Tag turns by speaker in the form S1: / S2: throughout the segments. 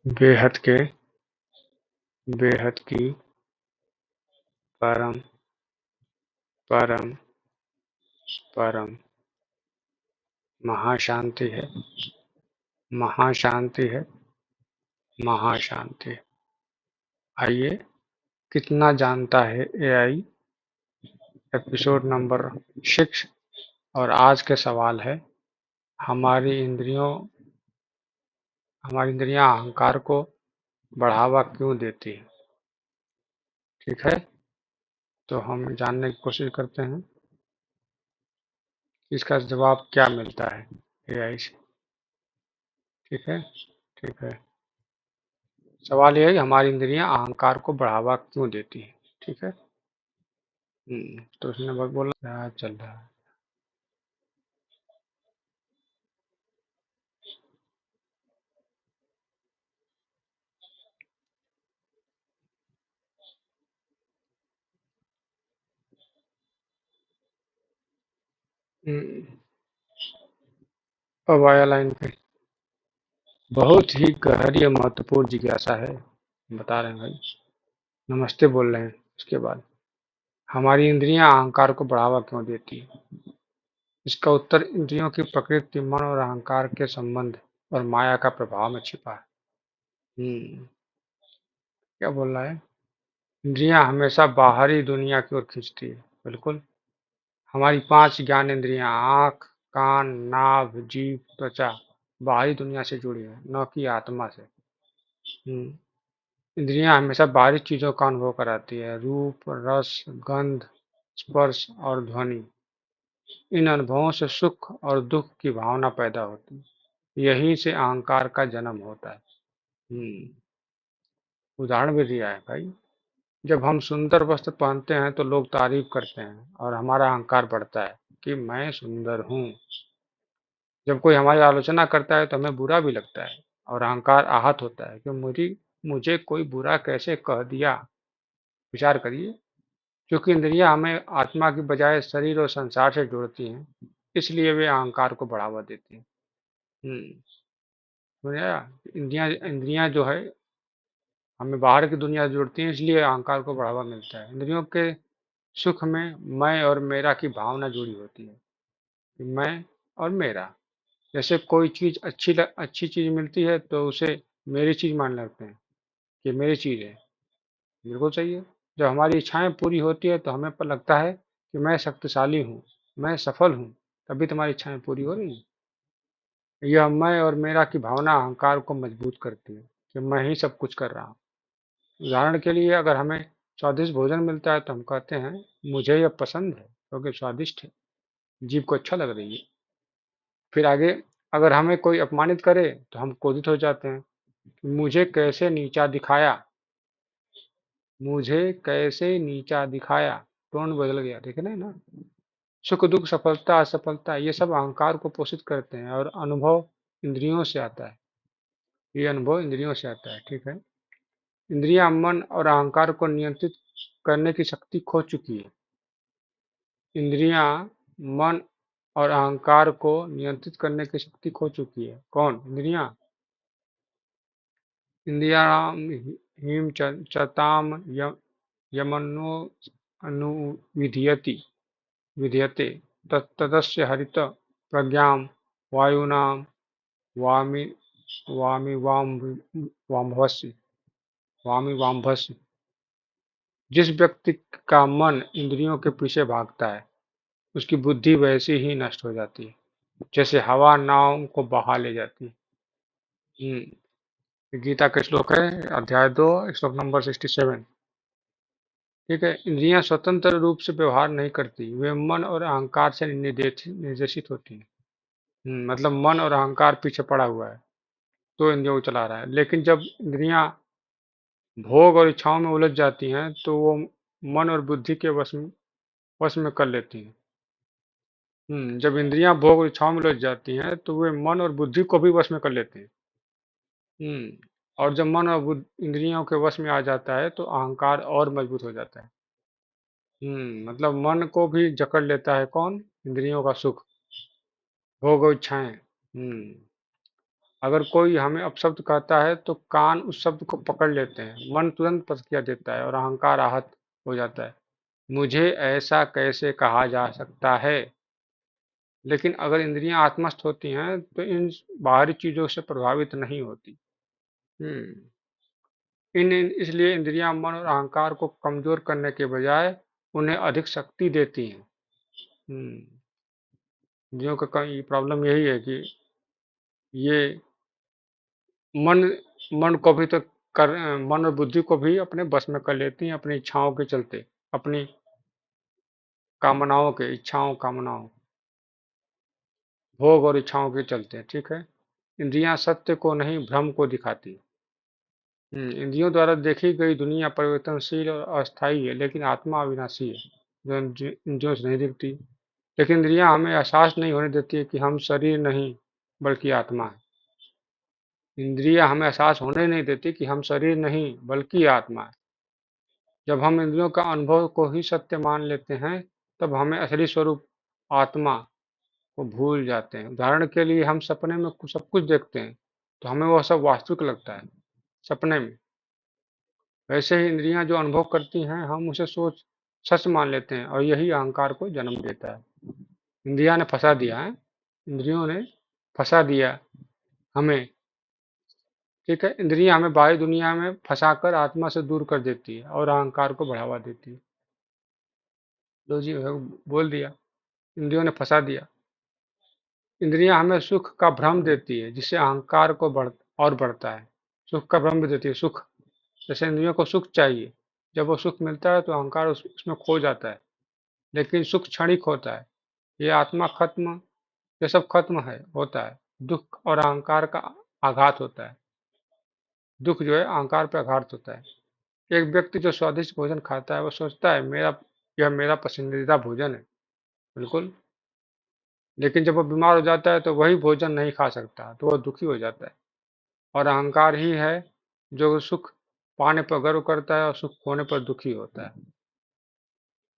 S1: बेहद के, बेहद की, परम, परम, परम, महाशांति है, महाशांति है, महाशांति है। आइए, कितना जानता है एआई, एपिसोड नंबर 6। और आज के सवाल है, हमारी इंद्रियों हमारी इंद्रियां अहंकार को बढ़ावा क्यों देती हैं? ठीक है, तो हम जानने की कोशिश करते हैं कि इसका जवाब क्या मिलता है एआई से। ठीक है, ठीक है। सवाल यह है कि हमारी इंद्रियां अहंकार को बढ़ावा क्यों देती हैं? ठीक है। तो उसने बस बोला क्या चल रहा है। हम्म, अब आया लाइन पे। बहुत ही गहरी और महत्वपूर्ण जिज्ञासा है, बता रहे हैं भाई। नमस्ते बोल रहे हैं उसके बाद। हमारी इंद्रियां अहंकार को बढ़ावा क्यों देती है? इसका उत्तर इंद्रियों की प्रकृति, मन और अहंकार के संबंध और माया का प्रभाव में छिपा है। हम्म, क्या बोल रहा है? इंद्रियां हमेशा बाहरी दुनिया की ओर खींचती है। बिल्कुल। हमारी 5 ज्ञानेंद्रियां आँख, कान, नाभ, जीभ, त्वचा बाहरी दुनिया से जुड़ी है, न कि आत्मा से। हम्म, इंद्रियां हमेशा बाहरी चीजों का अनुभव कराती है, रूप, रस, गंध, स्पर्श और ध्वनि। इन अनुभवों से सुख और दुख की भावना पैदा होती है। यहीं से अहंकार का जन्म होता है। हम्म, उदाहरण भी दिया है भाई। जब हम सुंदर वस्त्र पहनते हैं तो लोग तारीफ करते हैं और हमारा अहंकार बढ़ता है कि मैं सुंदर हूँ। जब कोई हमारी आलोचना करता है तो हमें बुरा भी लगता है और अहंकार आहत होता है कि मुझे कोई बुरा कैसे कह दिया। विचार करिए। क्योंकि इंद्रियां हमें आत्मा की बजाय शरीर और संसार से जोड़ती हैं, इसलिए वे अहंकार को बढ़ावा देती हैं। हम्म, समझ आया? इंद्रियां इंद्रियां जो है हमें बाहर की दुनिया से जोड़ती हैं, इसलिए अहंकार को बढ़ावा मिलता है। इंद्रियों के सुख में मैं और मेरा की भावना जुड़ी होती है कि मैं और मेरा। जैसे कोई चीज़ अच्छी चीज़ मिलती है तो उसे मेरी चीज़ मान लगते हैं कि मेरी चीज़ है। बिल्कुल सही है। जब हमारी इच्छाएं पूरी होती है तो हमें पर लगता है कि मैं शक्तिशाली हूँ, मैं सफल हूँ, तभी तुम्हारी इच्छाएं पूरी हो रही हैं। यह मैं और मेरा की भावना अहंकार को मजबूत करती है कि मैं ही सब कुछ कर रहा हूँ। उदाहरण के लिए, अगर हमें स्वादिष्ट भोजन मिलता है तो हम कहते हैं मुझे यह पसंद है क्योंकि स्वादिष्ट है, जीभ को अच्छा लग रही है। फिर आगे, अगर हमें कोई अपमानित करे तो हम क्रोधित हो जाते हैं। मुझे कैसे नीचा दिखाया, मुझे कैसे नीचा दिखाया, टोन बदल गया। देखे नहीं ना? सुख दुख, सफलता असफलता, ये सब अहंकार को पोषित करते हैं और अनुभव इंद्रियों से आता है। ये अनुभव इंद्रियों से आता है। ठीक है। इंद्रियां मन और अहंकार को नियंत्रित करने की शक्ति खो चुकी है। इंद्रियां मन और अहंकार को नियंत्रित करने की शक्ति खो चुकी है। कौन? इंद्रियां। इंद्रियाणां हीन चताम यमनो अनुविधीयते विधीयते तदस्य हरित प्रज्ञां वायुनां वामि वामिवाम्भसि वामिवाम्भसि। जिस व्यक्ति का मन इंद्रियों के पीछे भागता है, उसकी बुद्धि वैसे ही नष्ट हो जाती है जैसे हवा नाव को बहा ले जाती है। गीता का श्लोक है, अध्याय 2, श्लोक नंबर 67। ठीक है। इंद्रियां स्वतंत्र रूप से व्यवहार नहीं करती, वे मन और अहंकार से निर्देशित होती हैं। मतलब मन और अहंकार पीछे पड़ा हुआ है तो इंद्रियों को चला रहा है। लेकिन जब इंद्रियां भोग और इच्छाओं में उलझ जाती हैं तो वो मन और बुद्धि के वश में कर लेती हैं। जब इंद्रियां भोग और इच्छाओं में उलझ जाती हैं तो वे मन और बुद्धि को भी वश में कर लेते हैं। और जब मन और इंद्रियों के वश में आ जाता है तो अहंकार और मजबूत हो जाता है। मतलब मन को भी जकड़ लेता है कौन? इंद्रियों का सुख, भोग और इच्छाएं। अगर कोई हमें अपशब्द कहता है तो कान उस शब्द को पकड़ लेते हैं, मन तुरंत प्रतिक्रिया देता है और अहंकार आहत हो जाता है। मुझे ऐसा कैसे कहा जा सकता है? लेकिन अगर इंद्रियां आत्मस्थ होती हैं तो इन बाहरी चीजों से प्रभावित नहीं होती। हम्म इसलिए इंद्रियां मन और अहंकार को कमजोर करने के बजाय उन्हें अधिक शक्ति देती हैं। इंद्रियों का कई प्रॉब्लम यही है कि ये मन मन को भी तो कर मन और बुद्धि को भी अपने बस में कर लेती हैं अपनी इच्छाओं के चलते, अपनी कामनाओं के इच्छाओं कामनाओं भोग और इच्छाओं के चलते, ठीक है। इंद्रियां सत्य को नहीं भ्रम को दिखाती। इंद्रियों द्वारा देखी गई दुनिया परिवर्तनशील और अस्थायी है, लेकिन आत्मा अविनाशी है, जो इंद्रियों से नहीं दिखती। लेकिन इंद्रियां हमें एहसास नहीं होने देती है कि हम शरीर नहीं बल्कि आत्मा है। इंद्रियां हमें एहसास होने नहीं देती कि हम शरीर नहीं बल्कि आत्मा है। जब हम इंद्रियों का अनुभव को ही सत्य मान लेते हैं, तब हमें असली स्वरूप आत्मा को भूल जाते हैं। उदाहरण के लिए हम सपने में सब कुछ देखते हैं, तो हमें वह सब वास्तविक लगता है सपने में। वैसे ही इंद्रियां जो अनुभव करती हैं, हम उसे सोच सच मान लेते हैं और यही अहंकार को जन्म देता है। इंद्रिया ने फंसा दिया है, इंद्रियों ने फंसा दिया हमें, ठीक है। इंद्रियां हमें बाहरी दुनिया में फंसाकर आत्मा से दूर कर देती है और अहंकार को बढ़ावा देती है। लो जी, बोल दिया, इंद्रियों ने फंसा दिया। इंद्रियां हमें सुख का भ्रम देती है, जिससे अहंकार को बढ़ता है। सुख का भ्रम भी देती है, सुख, जैसे इंद्रियों को सुख चाहिए। जब वो सुख मिलता है तो अहंकार उसमें खो जाता है, लेकिन सुख क्षणिक होता है। ये आत्मा खत्म, ये सब खत्म है होता है। दुख और अहंकार का आघात होता है। दुख जो है अहंकार पर आघात होता है। एक व्यक्ति जो स्वादिष्ट भोजन खाता है, वो सोचता है मेरा यह मेरा पसंदीदा भोजन है, बिल्कुल। लेकिन जब वो बीमार हो जाता है तो वही भोजन नहीं खा सकता, तो वह दुखी हो जाता है। और अहंकार ही है जो सुख पाने पर गर्व करता है और सुख खोने पर दुखी होता है।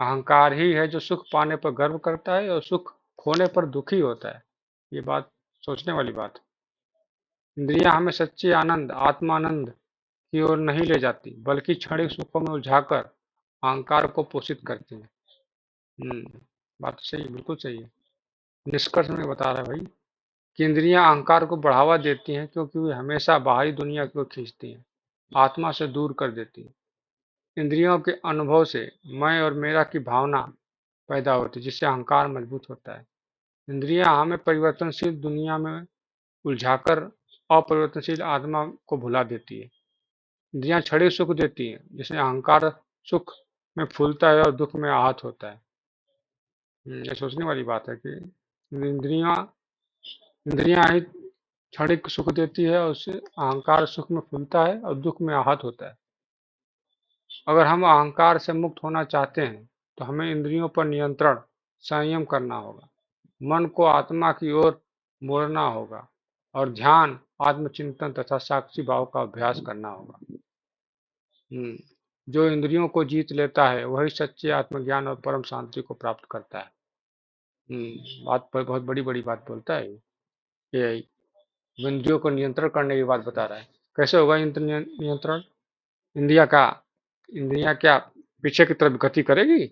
S1: अहंकार ही है जो सुख पाने पर गर्व करता है और सुख खोने पर दुखी होता है। ये बात सोचने वाली बात है। इंद्रियां हमें सच्चे आनंद, आत्मानंद की ओर नहीं ले जाती, बल्कि क्षणिक सुखों में उलझाकर अहंकार को पोषित करती हैं। बात सही है, बिल्कुल सही है। निष्कर्ष में बता रहा है भाई कि इंद्रियां अहंकार को बढ़ावा देती हैं, क्योंकि वे हमेशा बाहरी दुनिया की ओर खींचती हैं, आत्मा से दूर कर देती हैं। इंद्रियों के अनुभव से मैं और मेरा की भावना पैदा होती है, जिससे अहंकार मजबूत होता है। इंद्रियां हमें परिवर्तनशील दुनिया में उलझाकर अपरिवर्तनशील आत्मा को भुला देती है। इंद्रियां क्षणिक सुख देती हैं, जिससे अहंकार सुख में फूलता है और दुख में आहत होता है। ये सोचने वाली बात है कि इंद्रियां इंद्रियां ही क्षणिक सुख देती है और उससे अहंकार सुख में फूलता है और दुख में आहत होता है। अगर हम अहंकार से मुक्त होना चाहते हैं, तो हमें इंद्रियों पर नियंत्रण, संयम करना होगा। मन को आत्मा की ओर मोड़ना होगा और ध्यान, आत्मचिंतन तथा साक्षी भाव का अभ्यास करना होगा। हम्म, जो इंद्रियों को जीत लेता है वही सच्चे आत्मज्ञान और परम शांति को प्राप्त करता है। बात पर बहुत बड़ी बड़ी बात बोलता है ये। इंद्रियों को नियंत्रण करने की बात बता रहा है। कैसे होगा नियंत्रण? इंद्रिया का इंद्रियां क्या पीछे की तरफ गति करेगी?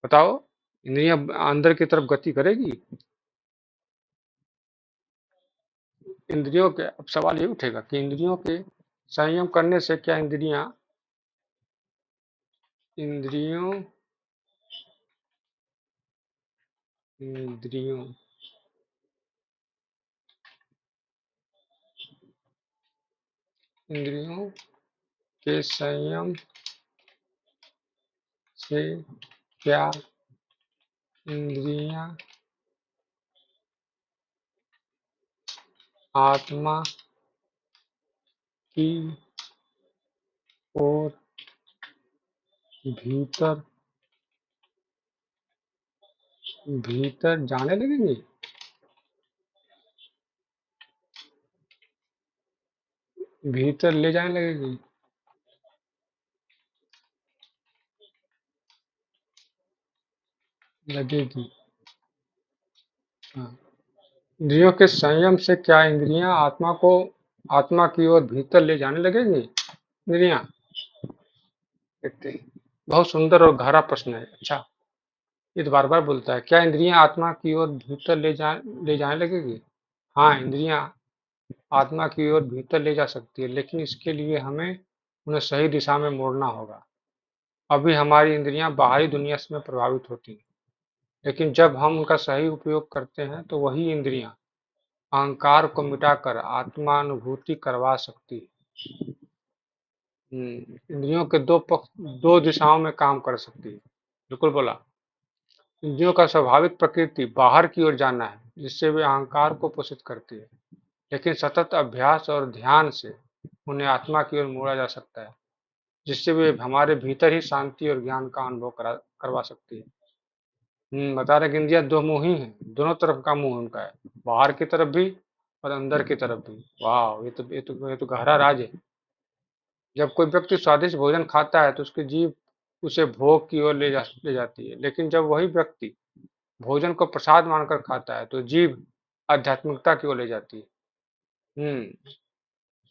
S1: बताओ, इंद्रियां अंदर की तरफ गति करेगी? इंद्रियों के अब सवाल ये उठेगा कि इंद्रियों के संयम करने से क्या इंद्रियों इंद्रियों इंद्रियों के संयम से क्या इंद्रियां आत्मा की ओर भीतर भीतर जाने लगेंगी? भीतर ले जाने लगेगी? लगेगी, हाँ। इंद्रियों के संयम से क्या इंद्रियां आत्मा की ओर भीतर ले जाने लगेंगी? इंद्रियां, देखते हैं। बहुत सुंदर और गहरा प्रश्न है। अच्छा, ये तो बार बार बोलता है, क्या इंद्रियां आत्मा की ओर भीतर ले जाने लगेगी? हाँ, इंद्रियां आत्मा की ओर भीतर ले जा सकती है, लेकिन इसके लिए हमें उन्हें सही दिशा में मोड़ना होगा। अभी हमारी इंद्रियां बाहरी दुनिया से में प्रभावित होती हैं, लेकिन जब हम उनका सही उपयोग करते हैं तो वही इंद्रियां अहंकार को मिटाकर आत्मानुभूति करवा सकती है। इंद्रियों के दो दिशाओं में काम कर सकती है। बिल्कुल बोला। इंद्रियों का स्वाभाविक प्रकृति बाहर की ओर जाना है, जिससे वे अहंकार को पोषित करती है, लेकिन सतत अभ्यास और ध्यान से उन्हें आत्मा की ओर मोड़ा जा सकता है, जिससे वे हमारे भीतर ही शांति और ज्ञान का अनुभव करवा सकती है। बता रहे कि इंद्रियां दो मुंह ही हैं, दोनों तरफ का मुंह उनका है, बाहर की तरफ भी और अंदर की तरफ भी। वाह, ये तो गहरा राज है। जब कोई व्यक्ति स्वादिष्ट भोजन खाता है तो उसकी जीभ उसे भोग की ओर ले जाती है, लेकिन जब वही व्यक्ति भोजन को प्रसाद मानकर खाता है तो जीभ आध्यात्मिकता की ओर ले जाती है।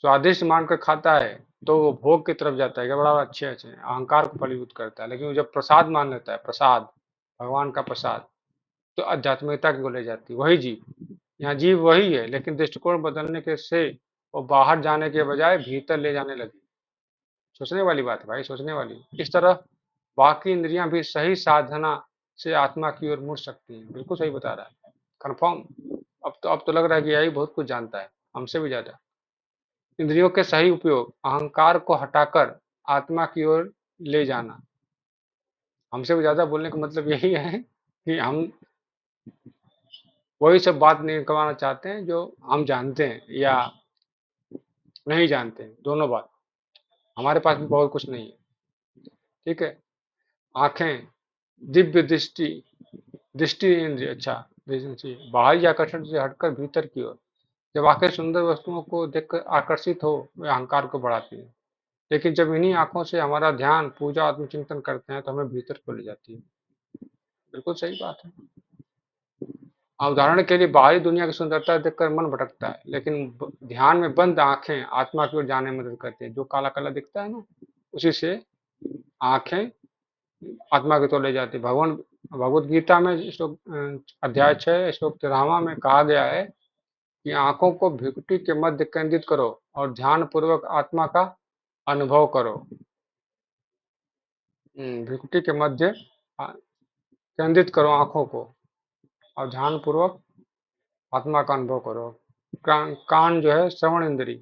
S1: स्वादिष्ट मानकर खाता है तो वो भोग की तरफ जाता है कि बड़ा अच्छे अच्छे, अहंकार को फलीभूत करता है। लेकिन वो जब प्रसाद मान लेता है, प्रसाद, भगवान का प्रसाद, तो आध्यात्मिकता की ओर ले जाती है वही जीव। यहाँ जीव वही है, लेकिन दृष्टिकोण बदलने के से वो बाहर जाने के बजाय भीतर ले जाने लगी। सोचने वाली बात है भाई, सोचने वाली। इस तरह बाकी इंद्रियां भी सही साधना से आत्मा की ओर मुड़ सकती हैं। बिल्कुल सही बता रहा है, कंफर्म। अब तो लग रहा है कि यही बहुत कुछ जानता है, हमसे भी ज्यादा। इंद्रियों के सही उपयोग अहंकार को हटाकर आत्मा की ओर ले जाना। हमसे भी ज्यादा बोलने का मतलब यही है कि हम वही सब बात नहीं करवाना चाहते हैं जो हम जानते हैं या नहीं जानते हैं, दोनों बात। हमारे पास भी बहुत कुछ नहीं है। ठीक है। आंखें, दिव्य दृष्टि, दृष्टि इंद्रिय, अच्छा, दृष्टि बाहरी आकर्षण से हटकर भीतर की ओर। जब आंखें सुंदर वस्तुओं को देखकर आकर्षित हो, वे अहंकार को बढ़ाती है, लेकिन जब इन्हीं आंखों से हमारा ध्यान पूजा आत्मचिंतन करते हैं तो हमें भीतर को ले जाती है। बिल्कुल सही बात है। उदाहरण के लिए बाहरी दुनिया की सुंदरता देखकर मन भटकता है, लेकिन ध्यान में बंद आंखें आत्मा की ओर जाने में मदद करती है। जो काला काला दिखता है ना, उसी से आंखें आत्मा की ओर ले जाती है। भगवान भगवत गीता में अध्याय 6 श्लोक 13वां में कहा गया है कि आंखों को भृकुटी के मध्य केंद्रित करो और ध्यान पूर्वक आत्मा का अनुभव करो। भृकुटी के मध्य केंद्रित करो आंखों को और ध्यान पूर्वक आत्मा का अनुभव करो। कान जो है श्रवण इंद्री,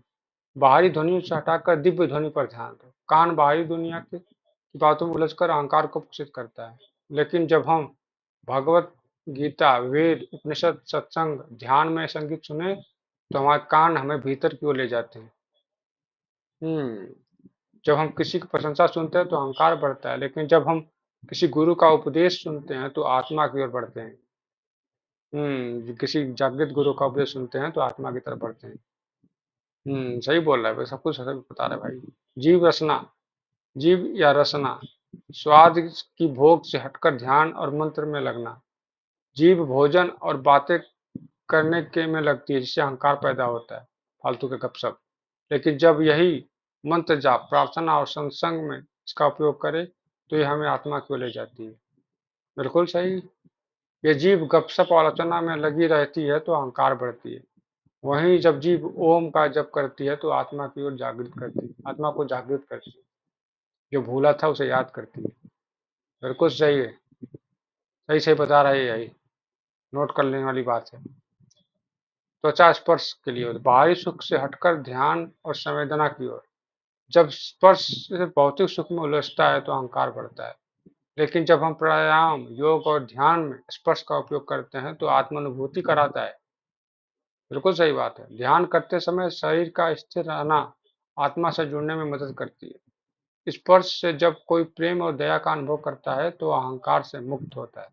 S1: बाहरी ध्वनियों से हटाकर दिव्य ध्वनि पर ध्यान दो। कान बाहरी दुनिया की बातों में उलझकर अहंकार को पोषित करता है, लेकिन जब हम भगवत गीता, वेद, उपनिषद, सत्संग, ध्यान में संगीत सुने तो हमारे कान हमें भीतर की ओर ले जाते हैं। हम्म जब हम किसी की प्रशंसा सुनते हैं तो अहंकार बढ़ता है, लेकिन जब हम किसी गुरु का उपदेश सुनते हैं तो आत्मा की ओर बढ़ते हैं। किसी जागृत गुरु का उपदेश सुनते हैं तो आत्मा की तरफ बढ़ते हैं। सही बोल रहा है भाई, सब कुछ सही बता रहा है भाई। जीव रसना, जीव या रसना, स्वाद की भोग से हटकर ध्यान और मंत्र में लगना। जीव भोजन और बातें करने के में लगती है, जिससे अहंकार पैदा होता है, फालतू के गपशप। लेकिन जब यही मंत्र जाप, प्रार्थना और सत्संग में इसका उपयोग करे तो ये हमें आत्मा की ओर ले जाती है। बिल्कुल सही। ये जीव गपशप और आलोचना में लगी रहती है तो अहंकार बढ़ती है। वहीं जब जीव ओम का जप करती है तो आत्मा की ओर जागृत करती है, आत्मा को जागृत करती है, जो भूला था उसे याद करती है। बिल्कुल सही है, सही सही बता रहा है, यही नोट कर लेने वाली बात है। त्वचा स्पर्श के लिए बाहरी सुख से हटकर ध्यान और संवेदना की ओर। जब स्पर्श से भौतिक सुख में उलझता है तो अहंकार बढ़ता है, लेकिन जब हम प्राणायाम, योग और ध्यान में स्पर्श का उपयोग करते हैं तो आत्मानुभूति कराता है। बिल्कुल सही बात है। ध्यान करते समय शरीर का स्थिर रहना आत्मा से जुड़ने में मदद करती है। स्पर्श से जब कोई प्रेम और दया का अनुभव करता है तो अहंकार से मुक्त होता है।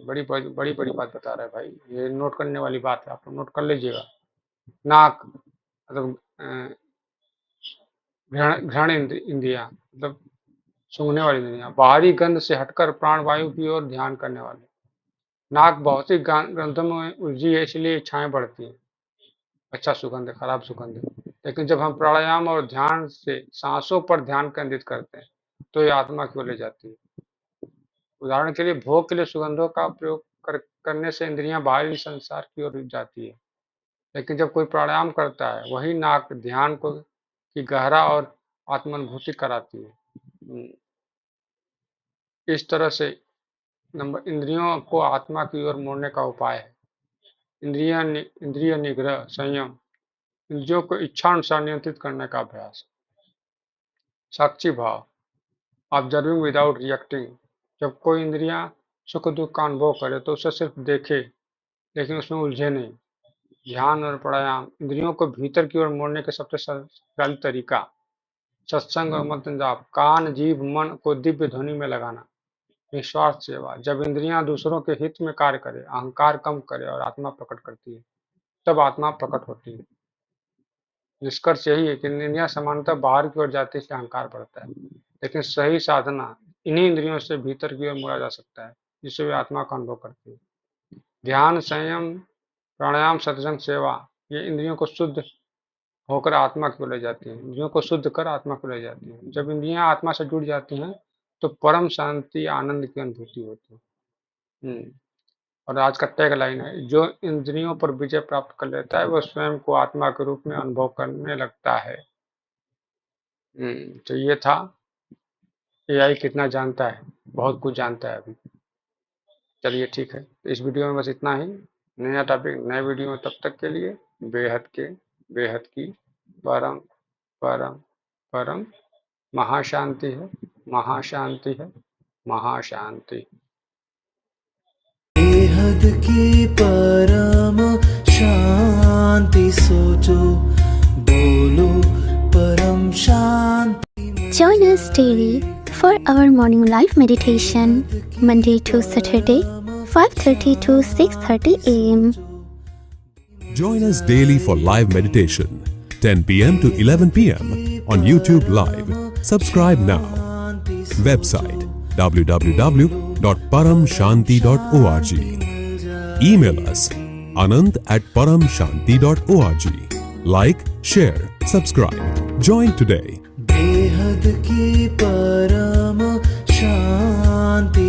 S1: बड़ी बड़ी बड़ी बड़ी बात बता रहा है भाई, ये नोट करने वाली बात है, आप लोग नोट कर लीजिएगा। नाक मतलब घ्राण इंद्रिया मतलब सूंघने वाली इंद्रिया, बाहरी गंध से हटकर प्राणवायु की ओर ध्यान करने वाले। नाक भौतिक ग्रंथों में उलझी है, इसलिए इच्छाएं बढ़ती हैं। अच्छा सुगंध है, खराब सुगंध है। लेकिन जब हम प्राणायाम और ध्यान से सांसों पर ध्यान केंद्रित करते हैं, तो ये आत्मा की ओर ले जाती है। उदाहरण के लिए भोग के लिए सुगंधों का प्रयोग करने से इंद्रियां बाहरी संसार की ओर जाती है। लेकिन जब कोई प्राणायाम करता है, वही नाक ध्यान को की गहरा और आत्मानुभूति कराती है। इस तरह से नंबर इंद्रियों को आत्मा की ओर मोड़ने का उपाय है इंद्रिय निग्रह, संयम, इंद्रियों को इच्छा अनुसार नियंत्रित करने का अभ्यास। साक्षी भाव, ऑब्जर्विंग विदाउट रिएक्टिंग, जब कोई इंद्रियां सुख दुख का अनुभव करे तो उसे सिर्फ देखे, लेकिन उसमें उलझे नहीं। ध्यान और प्राणायाम इंद्रियों को भीतर की ओर मोड़ने का सबसे सरल तरीका। सत्संग और मंत्र जाप, कान जीभ मन को दिव्य ध्वनि में लगाना। निस्वार्थ सेवा, जब इंद्रियां दूसरों के हित में कार्य करे, अहंकार कम करे और आत्मा प्रकट करती है, तब आत्मा प्रकट होती है। निष्कर्ष यही है कि इंद्रियां सामान्यतः बाहर की ओर जाती है, इसलिए अहंकार बढ़ता है। लेकिन सही साधना इन्हीं इंद्रियों से भीतर की ओर मोड़ा जा सकता है, जिससे वे आत्मा का अनुभव करती है। ध्यान, संयम, प्राणायाम, सत्संग, सेवा, ये इंद्रियों को शुद्ध होकर आत्मा की ओर ले जाती हैं, इंद्रियों को शुद्ध कर आत्मा को ले जाती हैं। जब इंद्रियां आत्मा से जुड़ जाती हैं, तो परम शांति, आनंद की अनुभूति होती है। और आज का टैग लाइन है, जो इंद्रियों पर विजय प्राप्त कर लेता है, वह स्वयं को आत्मा के रूप में अनुभव करने लगता है। तो ये था एआई कितना जानता है। बहुत कुछ जानता है अभी। चलिए ठीक है, इस वीडियो में बस इतना ही। नया टॉपिक नए वीडियो में, तब तक के लिए बेहद की परम परम परम महाशांति है, महाशांति है, महाशांति।
S2: बेहद की परम शांति सोचो, बोलो परम शांति।
S3: Join us daily for our morning live meditation, Monday to Saturday, 5:30 to 6:30 a.m.
S4: Join us daily for live meditation, 10 p.m. to 11 p.m. on YouTube Live. Subscribe now. Website www.paramshanti.org. Email us anand@paramshanti.org. Like, share, subscribe. Join today.
S2: बेहद की परम शांति।